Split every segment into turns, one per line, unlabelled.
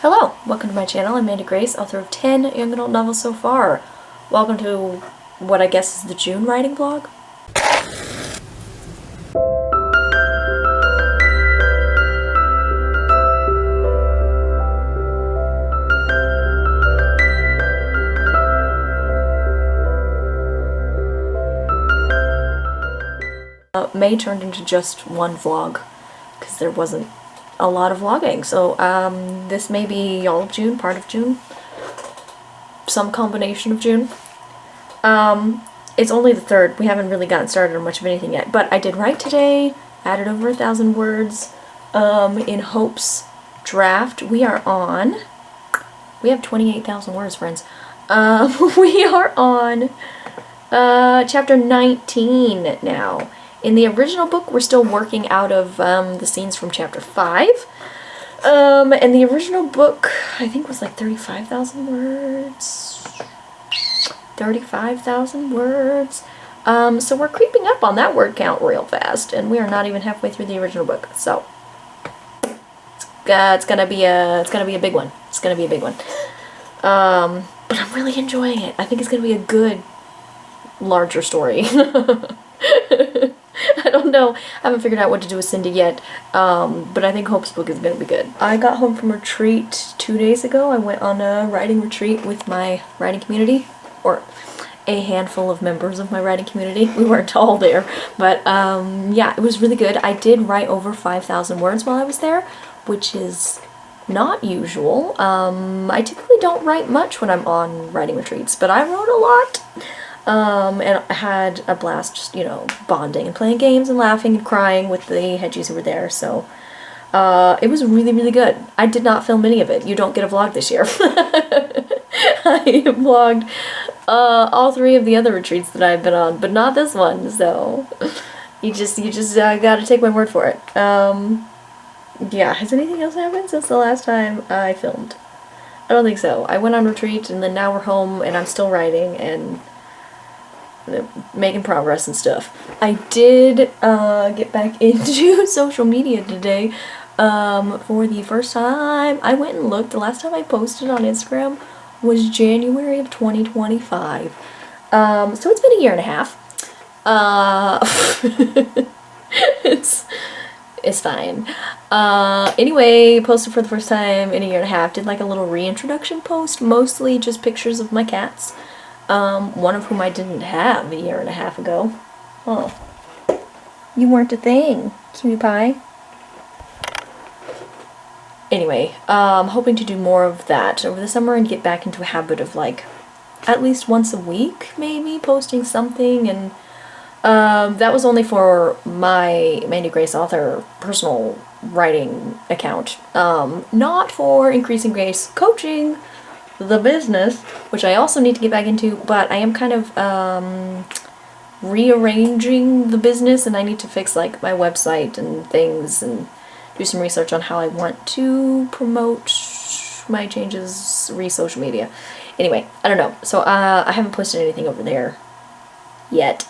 Hello, welcome to my channel. I'm Amanda Grace, author of 10 young adult novels so far. Welcome to what I guess is the June writing vlog. May turned into just one vlog because there wasn't a lot of vlogging, so this may be all of June, part of June, some combination of June. It's only the 3rd. We haven't really gotten started on much of anything yet, but I did write today, added over 1,000 words in Hope's draft. We have 28,000 words, friends. We are on chapter 19 now. In the original book, we're still working out of the scenes from chapter 5. And the original book, I think, was like 35,000 words. 35,000 words. So we're creeping up on that word count real fast, and we are not even halfway through the original book. So it's gonna be a big one. It's gonna be a big one. But I'm really enjoying it. I think it's gonna be a good, larger story. I don't know. I haven't figured out what to do with Cindy yet, but I think Hope's book is going to be good. I got home from retreat 2 days ago. I went on a writing retreat with my writing community, or a handful of members of my writing community. We weren't all there, but yeah, it was really good. I did write over 5,000 words while I was there, which is not usual. I typically don't write much when I'm on writing retreats, but I wrote a lot. And I had a blast just, you know, bonding and playing games and laughing and crying with the hedgies who were there, so it was really, really good. I did not film any of it. You don't get a vlog this year. I vlogged all 3 of the other retreats that I've been on, but not this one, so you just gotta take my word for it. Yeah, has anything else happened since the last time I filmed? I don't think so. I went on retreat, and then now we're home, and I'm still writing, and making progress and stuff. I did get back into social media today for the first time. I went and looked. The last time I posted on Instagram was January of 2025. So it's been a year and a half. It's fine. Anyway, posted for the first time in a year and a half. Did like a little reintroduction post, mostly just pictures of my cats. One of whom I didn't have a year and a half ago. Oh. You weren't a thing, cutie pie. Anyway, hoping to do more of that over the summer and get back into a habit of, like, at least once a week, maybe, posting something, and that was only for my Mandy Grace author personal writing account. Not for Increasing Grace Coaching, the business, which I also need to get back into, but I am kind of rearranging the business, and I need to fix like my website and things and do some research on how I want to promote my changes social media. Anyway, I don't know. So I haven't posted anything over there yet.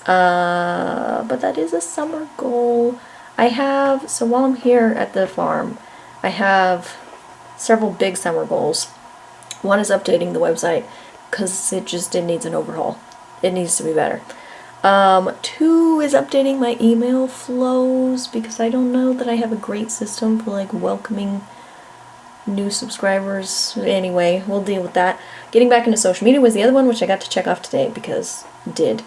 But that is a summer goal. So while I'm here at the farm, I have several big summer goals. One is updating the website, because it needs an overhaul. It needs to be better. 2 is updating my email flows, because I don't know that I have a great system for like welcoming new subscribers. Anyway, we'll deal with that. Getting back into social media was the other one, which I got to check off today, because I did.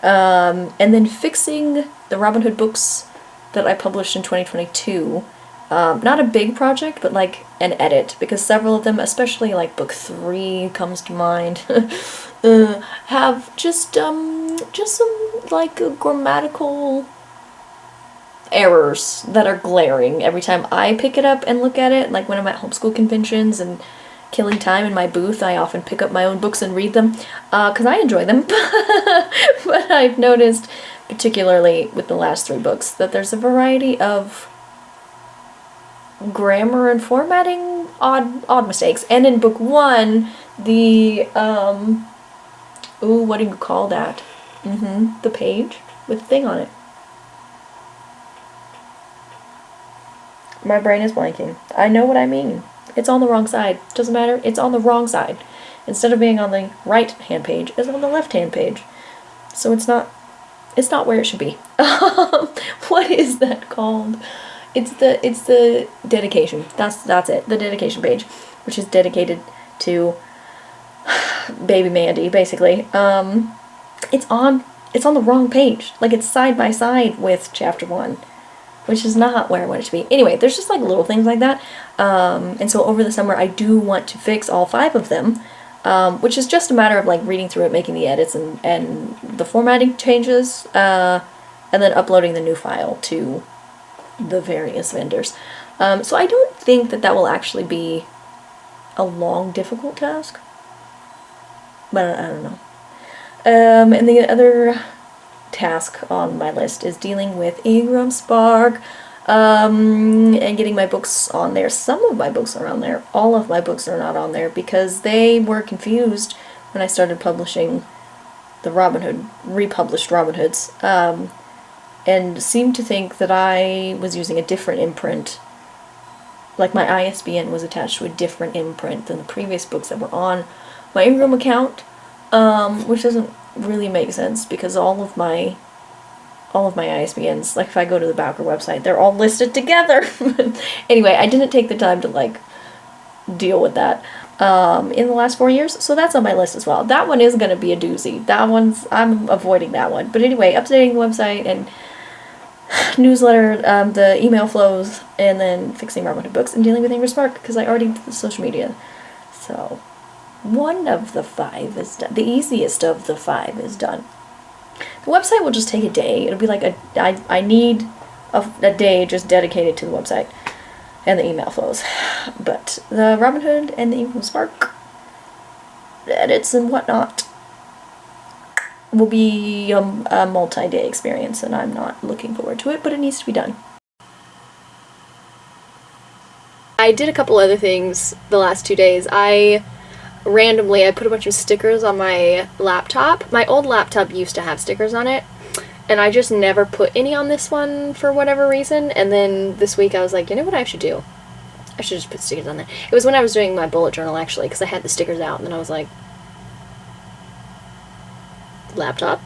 And then fixing the Robin Hood books that I published in 2022. Not a big project, but like an edit, because several of them, especially like book 3 comes to mind, have just some like grammatical errors that are glaring every time I pick it up and look at it. Like when I'm at homeschool conventions and killing time in my booth, I often pick up my own books and read them, because I enjoy them. But I've noticed, particularly with the last 3 books, that there's a variety of grammar and formatting odd mistakes. And in book 1, the what do you call that? The page with the thing on it. My brain is blanking. I know what I mean. It's on the wrong side. Doesn't matter. It's on the wrong side. Instead of being on the right-hand page, it's on the left-hand page. So it's not where it should be. What is that called? It's the dedication. That's it. The dedication page, which is dedicated to baby Mandy, basically. It's on the wrong page. Like, it's side by side with chapter 1, which is not where I want it to be. Anyway, there's just like little things like that. And so over the summer, I do want to fix all 5 of them, which is just a matter of like reading through it, making the edits and the formatting changes, and then uploading the new file to the various vendors. So I don't think that will actually be a long, difficult task. But I don't know. And the other task on my list is dealing with Ingram Spark, and getting my books on there. Some of my books are on there. All of my books are not on there because they were confused when I started publishing the republished Robin Hoods, and seemed to think that I was using a different imprint. Like, my ISBN was attached to a different imprint than the previous books that were on my Ingram account, which doesn't really make sense because all of my ISBNs, like if I go to the Bowker website, they're all listed together. Anyway, I didn't take the time to like deal with that in the last 4 years, so that's on my list as well. That one is going to be a doozy. I'm avoiding that one. But anyway, updating the website and newsletter, the email flows, and then fixing Robin Hood books and dealing with Ingram Spark because I already did the social media. So one of the 5 is done. The easiest of the 5 is done. The website will just take a day. It'll be like I need a day just dedicated to the website and the email flows. But the Robin Hood and the Ingram Spark edits and whatnot will be a multi-day experience, and I'm not looking forward to it, but it needs to be done. I did a couple other things the last 2 days. I put a bunch of stickers on my laptop. My old laptop used to have stickers on it, and I just never put any on this one for whatever reason, and then this week I was like, you know what I should do? I should just put stickers on there. It was when I was doing my bullet journal, actually, because I had the stickers out, and then I was like, laptop?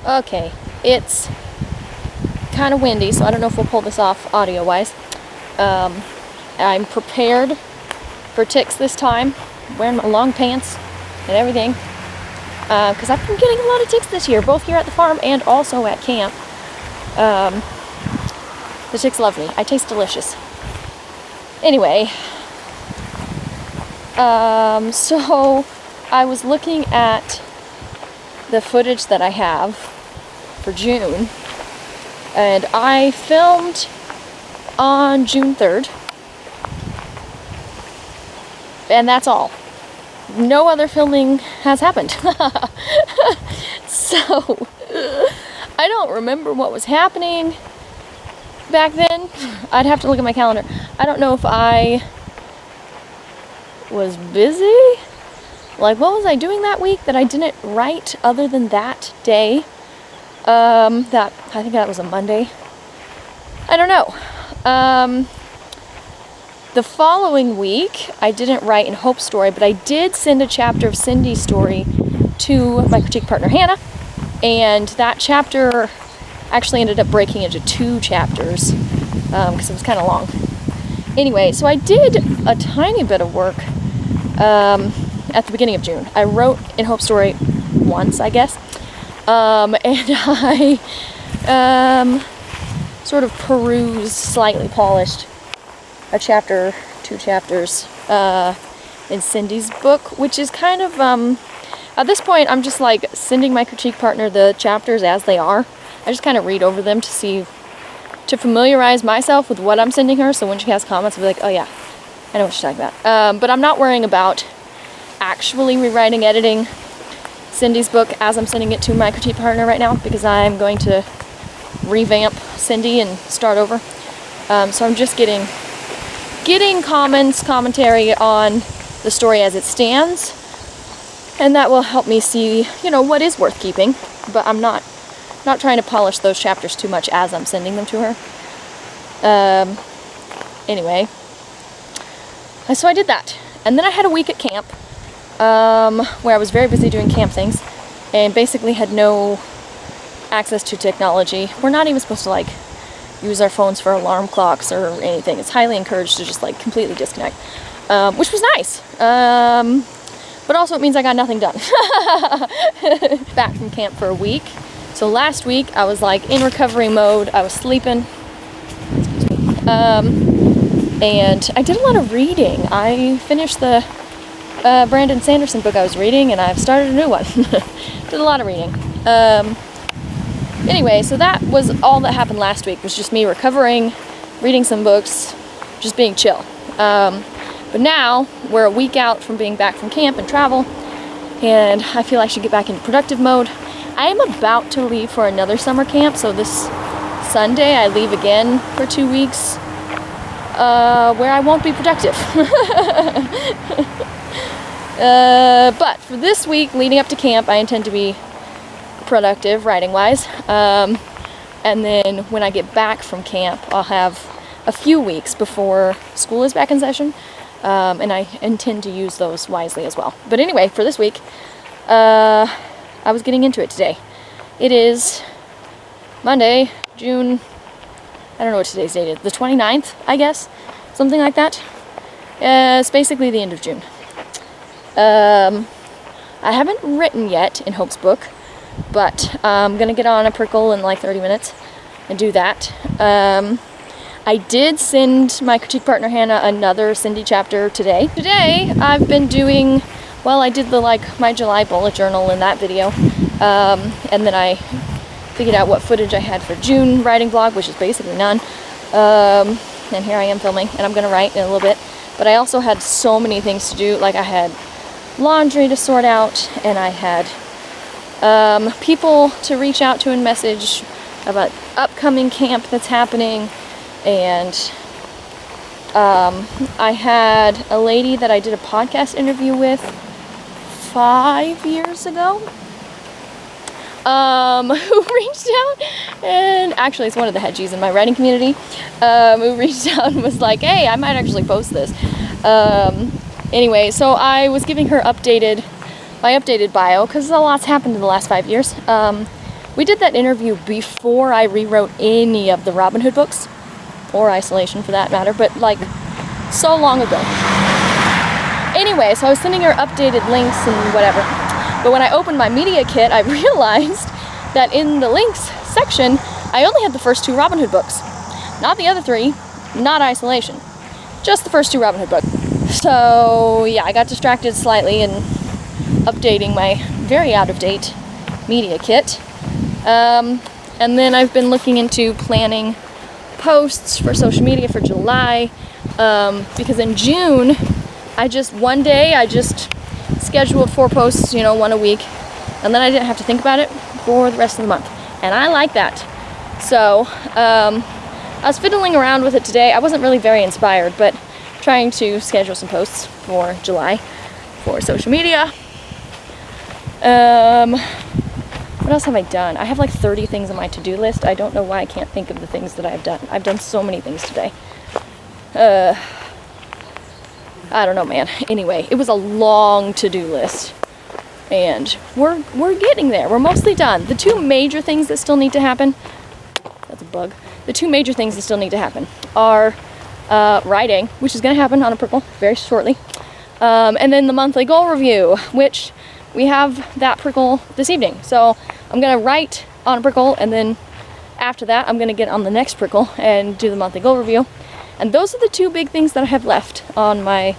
Okay, it's kind of windy, so I don't know if we'll pull this off audio-wise. I'm prepared for ticks this time, wearing my long pants and everything, because I've been getting a lot of ticks this year, both here at the farm and also at camp. The ticks love me. I taste delicious. Anyway, so I was looking at the footage that I have for June, and I filmed on June 3rd, and that's all. No other filming has happened. So I don't remember what was happening back then. I'd have to look at my calendar. I don't know if I was busy. Like, what was I doing that week that I didn't write other than that day? I think that was a Monday. I don't know. The following week, I didn't write in Hope's story, but I did send a chapter of Cindy's story to my critique partner, Hannah, and that chapter actually ended up breaking into 2 chapters, because it was kind of long. Anyway, so I did a tiny bit of work at the beginning of June. I wrote in Hope's story once, I guess, and I sort of perused, slightly polished, a chapter, 2 chapters in Cindy's book, which is kind of, at this point, I'm just like sending my critique partner the chapters as they are. I just kind of read over them to familiarize myself with what I'm sending her, so when she has comments, I'll be like, oh yeah, I know what you're talking about. But I'm not worrying about actually rewriting, editing Cindy's book as I'm sending it to my critique partner right now, because I'm going to revamp Cindy and start over. So I'm just getting commentary on the story as it stands, and that will help me see, you know, what is worth keeping. But I'm not trying to polish those chapters too much as I'm sending them to her. Anyway, so I did that, and then I had a week at camp where I was very busy doing camp things, and basically had no access to technology. We're not even supposed to like use our phones for alarm clocks or anything. It's highly encouraged to just like completely disconnect, which was nice. But also it means I got nothing done. Back from camp for a week. So last week I was like in recovery mode. I was sleeping. Excuse me. And I did a lot of reading. I finished the Brandon Sanderson book I was reading, and I've started a new one. Did a lot of reading. Anyway, so that was all that happened last week, was just me recovering, reading some books, just being chill. But now we're a week out from being back from camp and travel, and I feel I should get back into productive mode. I am about to leave for another summer camp, so this Sunday I leave again for 2 weeks, where I won't be productive. But for this week leading up to camp, I intend to be productive writing-wise, and then when I get back from camp I'll have a few weeks before school is back in session, and I intend to use those wisely as well. But anyway, for this week, I was getting into it today. It is Monday, June, I don't know what today's date is, the 29th, I guess, something like that. It's basically the end of June. I haven't written yet in Hope's book, but I'm gonna get on a prickle in like 30 minutes and do that. I did send my critique partner Hannah another Cindy chapter today. Today I've been doing, well, I did the my July bullet journal in that video, and then I figured out what footage I had for June writing vlog, which is basically none. And here I am filming, and I'm gonna write in a little bit. But I also had so many things to do. Like I had laundry to sort out, and I had people to reach out to and message about upcoming camp that's happening, and I had a lady that I did a podcast interview with 5 years ago, who reached out, and actually it's one of the headgies in my writing community, who reached out and was like, hey, I might actually post this. Anyway, so I was giving her my updated bio, because a lot's happened in the last 5 years. We did that interview before I rewrote any of the Robin Hood books, or Isolation for that matter, but like so long ago. Anyway, so I was sending her updated links and whatever, but when I opened my media kit, I realized that in the links section, I only had the first 2 Robin Hood books. Not the other 3, not Isolation. Just the first 2 Robin Hood books. So yeah, I got distracted slightly in updating my very out-of-date media kit. And then I've been looking into planning posts for social media for July, because in June, one day I just scheduled 4 posts, you know, 1 a week, and then I didn't have to think about it for the rest of the month. And I like that. So, I was fiddling around with it today. I wasn't really very inspired, but trying to schedule some posts for July for social media. What else have I done? I have like 30 things on my to-do list. I don't know why I can't think of the things that I've done. I've done so many things today. I don't know, man. Anyway, it was a long to-do list, and we're getting there. We're mostly done. The 2 major things that still need to happen, that's a bug. The 2 major things that still need to happen are writing, which is going to happen on a prickle very shortly, and then the monthly goal review, which we have that prickle this evening. So I'm going to write on a prickle, and then after that I'm going to get on the next prickle and do the monthly goal review. And those are the 2 big things that I have left on my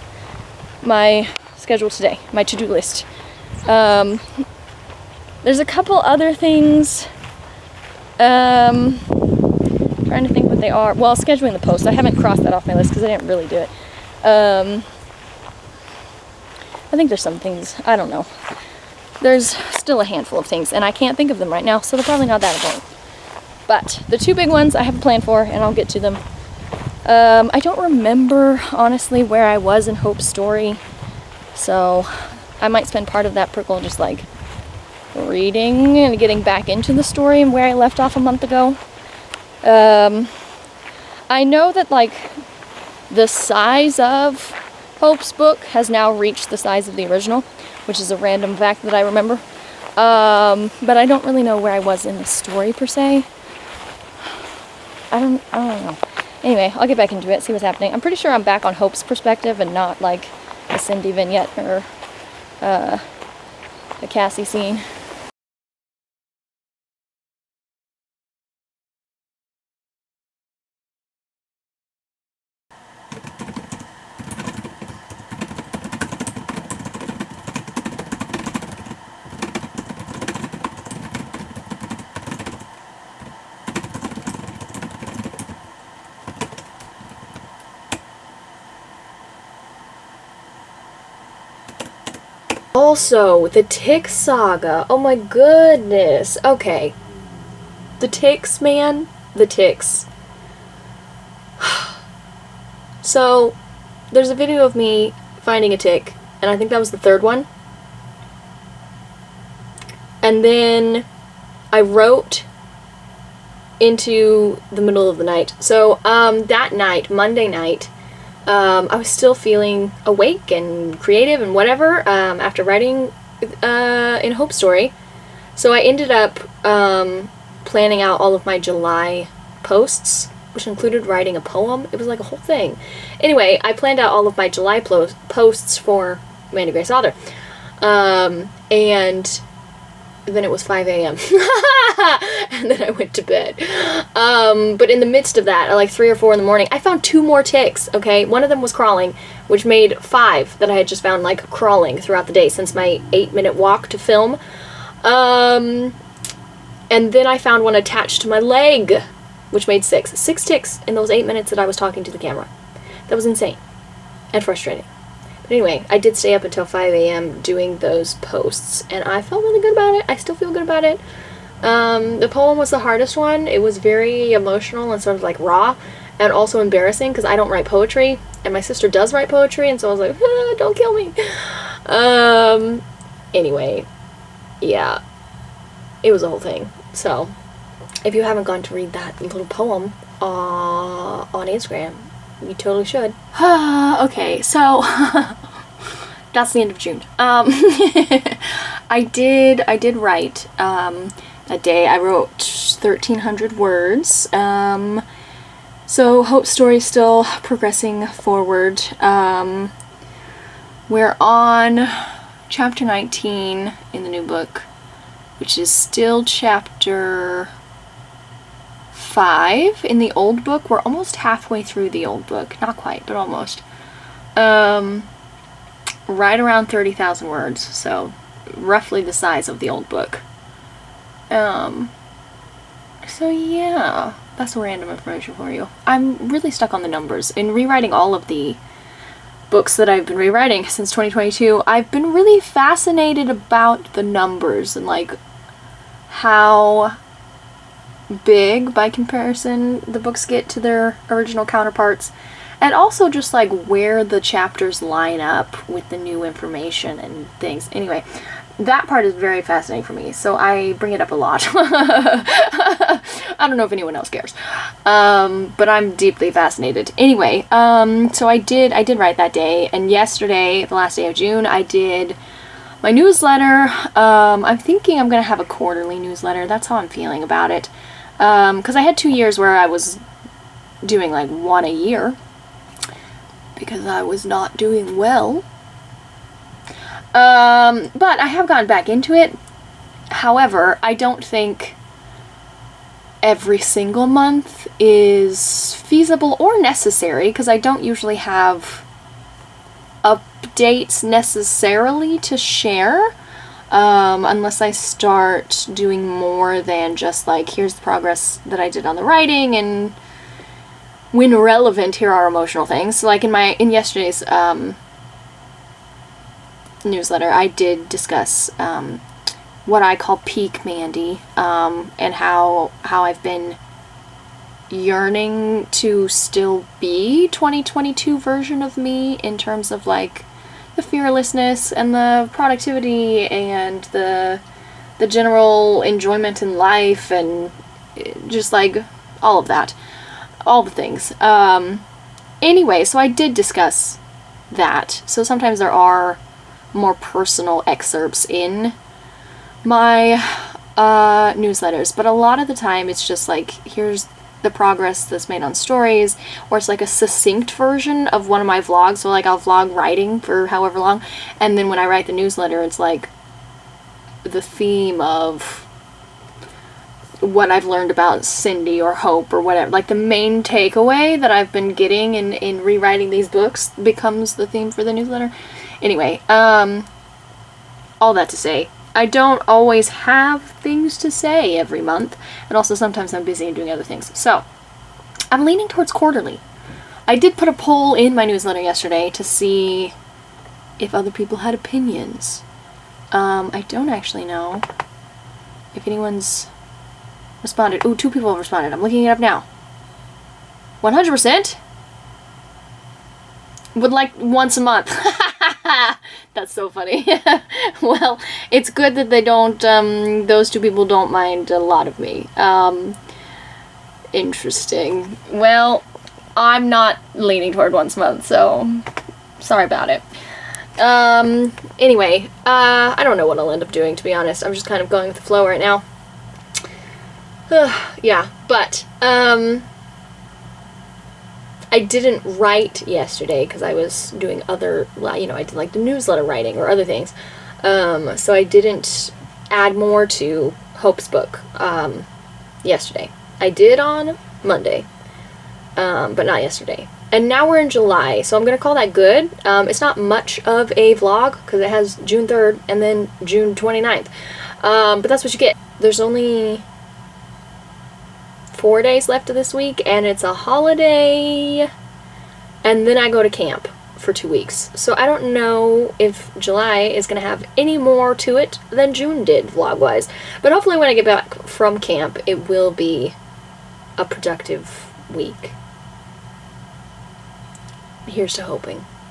schedule today, my to-do list. There's a couple other things, trying to think what they are. Well, scheduling the post, I haven't crossed that off my list because I didn't really do it. I think there's some things, I don't know. There's still a handful of things, and I can't think of them right now, so they're probably not that important. But the 2 big ones I have a plan for, and I'll get to them I don't remember, honestly, where I was in Hope's story, so I might spend part of that prickle just like reading and getting back into the story and where I left off a month ago. I know that like the size of Hope's book has now reached the size of the original, which is a random fact that I remember. But I don't really know where I was in the story per se. I don't know. Anyway, I'll get back into it, see what's happening. I'm pretty sure I'm back on Hope's perspective and not like a Cindy vignette or the Cassie scene. Also, the Tick saga. Oh my goodness. Okay. The ticks, man. The ticks. So, there's a video of me finding a tick, and I think that was the third one. And then I wrote into the middle of the night. So, that night, Monday night, I was still feeling awake and creative and whatever after writing in Hope's story. So I ended up planning out all of my July posts, which included writing a poem. It was like a whole thing. Anyway, I planned out all of my July posts for Amanda Grace Author. And then it was 5 a.m. and then I went to bed. But in the midst of that, at like 3 or 4 in the morning, I found 2 more ticks, okay? One of them was crawling, which made 5 that I had just found like crawling throughout the day since my 8-minute walk to film. And then I found one attached to my leg, which made 6. 6 ticks in those 8 minutes that I was talking to the camera. That was insane and frustrating. But anyway, I did stay up until 5 a.m. doing those posts, and I felt really good about it. I still feel good about it. The poem was the hardest one. It was very emotional and sort of like raw, and also embarrassing because I don't write poetry, and my sister does write poetry, and so I was like, ah, don't kill me. Anyway, yeah, it was a whole thing. So, if you haven't gone to read that little poem on Instagram, you totally should. Okay, so that's the end of June. I did write a day. I wrote 1,300 words. So Hope's story is still progressing forward. We're on chapter 19 in the new book, which is still chapter 5 in the old book. We're almost halfway through the old book. Not quite, but almost. Right around 30,000 words, so roughly the size of the old book. So yeah, that's random information for you. I'm really stuck on the numbers. In rewriting all of the books that I've been rewriting since 2022, I've been really fascinated about the numbers and like how big by comparison the books get to their original counterparts, and also just like where the chapters line up with the new information and things. Anyway, that part is very fascinating for me, so I bring it up a lot. I don't know if anyone else cares, but I'm deeply fascinated. Anyway, so I did write that day, and yesterday, the last day of June, I did my newsletter. I'm thinking I'm gonna have a quarterly newsletter. That's how I'm feeling about it. Because I had 2 years where I was doing like one a year because I was not doing well. But I have gotten back into it. However, I don't think every single month is feasible or necessary because I don't usually have updates necessarily to share. Unless I start doing more than just like, here's the progress that I did on the writing, and when relevant, here are emotional things. So like in yesterday's newsletter, I did discuss what I call peak Mandy, and how I've been yearning to still be 2022 version of me in terms of like the fearlessness and the productivity and the general enjoyment in life and just like all of that, all the things. Anyway, so I did discuss that. So sometimes there are more personal excerpts in my newsletters, but a lot of the time it's just like, here's the progress that's made on stories, or it's like a succinct version of one of my vlogs. So like I'll vlog writing for however long, and then when I write the newsletter, it's like the theme of what I've learned about Cindy or Hope or whatever. Like the main takeaway that I've been getting in rewriting these books becomes the theme for the newsletter. Anyway, all that to say, I don't always have things to say every month, and also sometimes I'm busy and doing other things. So, I'm leaning towards quarterly. I did put a poll in my newsletter yesterday to see if other people had opinions. I don't actually know if anyone's responded. Ooh, 2 people have responded. I'm looking it up now. 100%? Would like once a month. That's so funny. Well, it's good that they don't, those 2 people don't mind a lot of me. Interesting. Well, I'm not leaning toward once a month, so sorry about it. Anyway, I don't know what I'll end up doing, to be honest. I'm just kind of going with the flow right now. Yeah, but, I didn't write yesterday because I was doing other, you know, I did like the newsletter writing or other things. So I didn't add more to Hope's book yesterday. I did on Monday, but not yesterday. And now we're in July, so I'm going to call that good. It's not much of a vlog because it has June 3rd and then June 29th. But that's what you get. There's only 4 days left of this week, and it's a holiday, and then I go to camp for 2 weeks. So I don't know if July is going to have any more to it than June did, vlog-wise. But hopefully when I get back from camp, it will be a productive week. Here's to hoping.